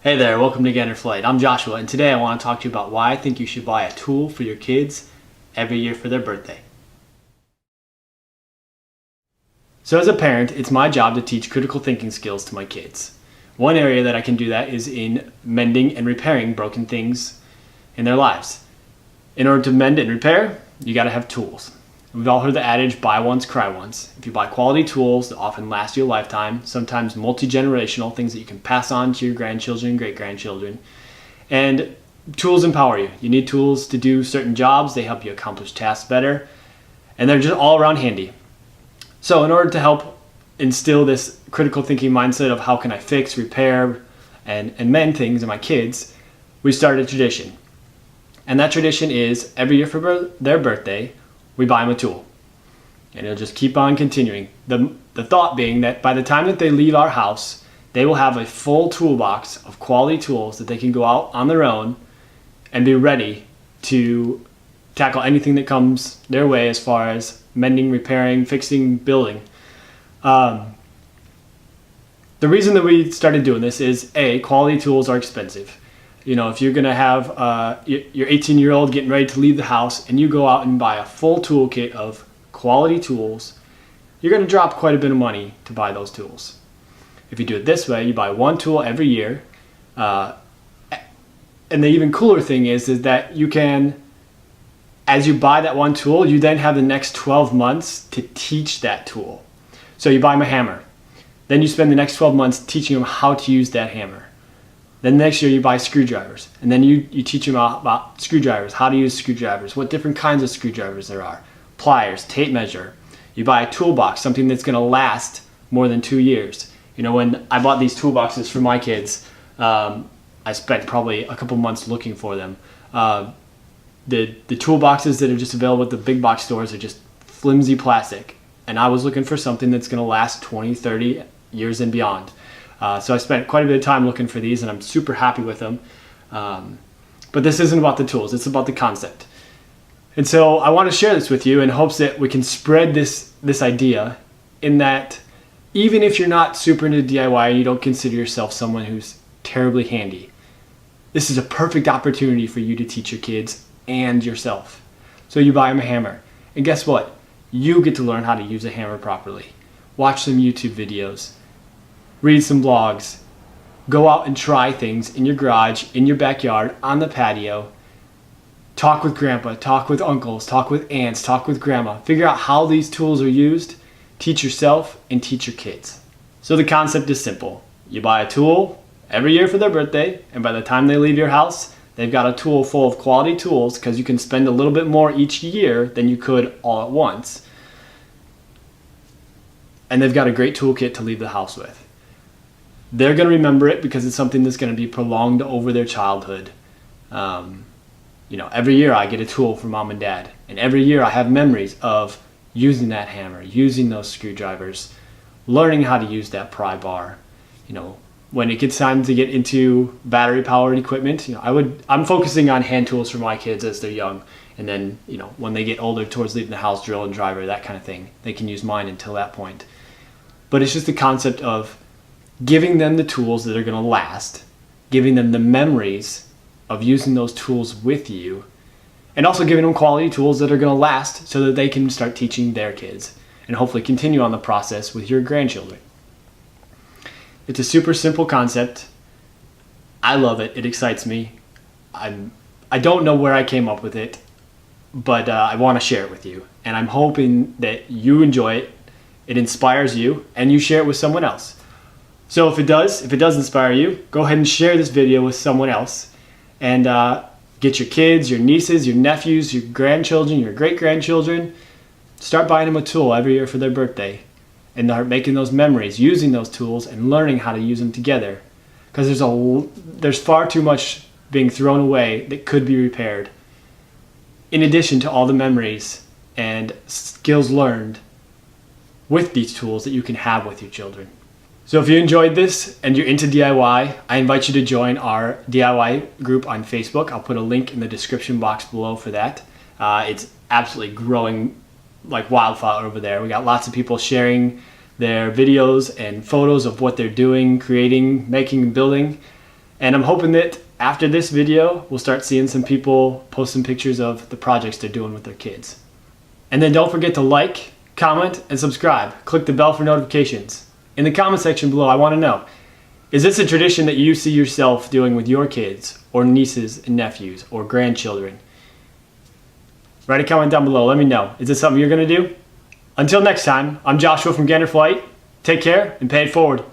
Hey there, welcome to Gander Flight. I'm Joshua, and today I want to talk to you about why I think you should buy a tool for your kids every year for their birthday. So as a parent, it's my job to teach critical thinking skills to my kids. One area that I can do that is in mending and repairing broken things in their lives. In order to mend and repair, you got to have tools. We've all heard the adage, buy once, cry once. If you buy quality tools that often last you a lifetime, sometimes multi-generational, things that you can pass on to your grandchildren, great-grandchildren, and tools empower you. You need tools to do certain jobs, they help you accomplish tasks better, and they're just all around handy. So in order to help instill this critical thinking mindset of how can I fix, repair, and mend things in my kids, we started a tradition. And that tradition is every year for their birthday, we buy them a tool. And it'll just keep on continuing. The thought being that by the time that they leave our house, they will have a full toolbox of quality tools that they can go out on their own and be ready to tackle anything that comes their way as far as mending, repairing, fixing, building. The reason that we started doing this is quality tools are expensive. You know, if you're going to have your 18-year-old getting ready to leave the house and you go out and buy a full toolkit of quality tools, you're going to drop quite a bit of money to buy those tools. If you do it this way, you buy one tool every year. And the even cooler thing is that you can, as you buy that one tool, you then have the next 12 months to teach that tool. So you buy them a hammer. Then you spend the next 12 months teaching them how to use that hammer. Then next year you buy screwdrivers, and then you teach them about screwdrivers, how to use screwdrivers, what different kinds of screwdrivers there are, pliers, tape measure. You buy a toolbox, something that's going to last more than 2 years. You know, when I bought these toolboxes for my kids, I spent probably a couple months looking for them. The toolboxes that are just available at the big box stores are just flimsy plastic, and I was looking for something that's going to last 20, 30 years and beyond. So I spent quite a bit of time looking for these, and I'm super happy with them. But this isn't about the tools, it's about the concept. And so I want to share this with you in hopes that we can spread this idea in that even if you're not super into DIY and you don't consider yourself someone who's terribly handy, this is a perfect opportunity for you to teach your kids and yourself. So you buy them a hammer, and guess what? You get to learn how to use a hammer properly. Watch some YouTube videos. Read some blogs, go out and try things in your garage, in your backyard, on the patio. Talk with grandpa, talk with uncles, talk with aunts, talk with grandma. Figure out how these tools are used, teach yourself, and teach your kids. So the concept is simple. You buy a tool every year for their birthday, and by the time they leave your house, they've got a tool full of quality tools because you can spend a little bit more each year than you could all at once. And they've got a great toolkit to leave the house with. They're going to remember it because it's something that's going to be prolonged over their childhood. Every year I get a tool from mom and dad, and every year I have memories of using that hammer, using those screwdrivers, learning how to use that pry bar. When it gets time to get into battery powered equipment, I'm focusing on hand tools for my kids as they're young, and then when they get older towards leaving the house, drill and driver, that kind of thing. They can use mine until that point. But it's just the concept of giving them the tools that are going to last, giving them the memories of using those tools with you, and also giving them quality tools that are going to last so that they can start teaching their kids and hopefully continue on the process with your grandchildren. It's a super simple concept. I love it. It excites me. I don't know where I came up with it, but I want to share it with you. And I'm hoping that you enjoy it, it inspires you, and you share it with someone else. So if it does inspire you, go ahead and share this video with someone else, and get your kids, your nieces, your nephews, your grandchildren, your great-grandchildren, start buying them a tool every year for their birthday, and start making those memories, using those tools, and learning how to use them together. Because there's far too much being thrown away that could be repaired, in addition to all the memories and skills learned with these tools that you can have with your children. So if you enjoyed this and you're into DIY, I invite you to join our DIY group on Facebook. I'll put a link in the description box below for that. It's absolutely growing like wildfire over there. We got lots of people sharing their videos and photos of what they're doing, creating, making, building. And I'm hoping that after this video, we'll start seeing some people post some pictures of the projects they're doing with their kids. And then don't forget to like, comment, and subscribe. Click the bell for notifications. In the comment section below, I want to know, is this a tradition that you see yourself doing with your kids, or nieces and nephews, or grandchildren? Write a comment down below. Let me know. Is this something you're going to do? Until next time, I'm Joshua from Gander Flight. Take care and pay it forward.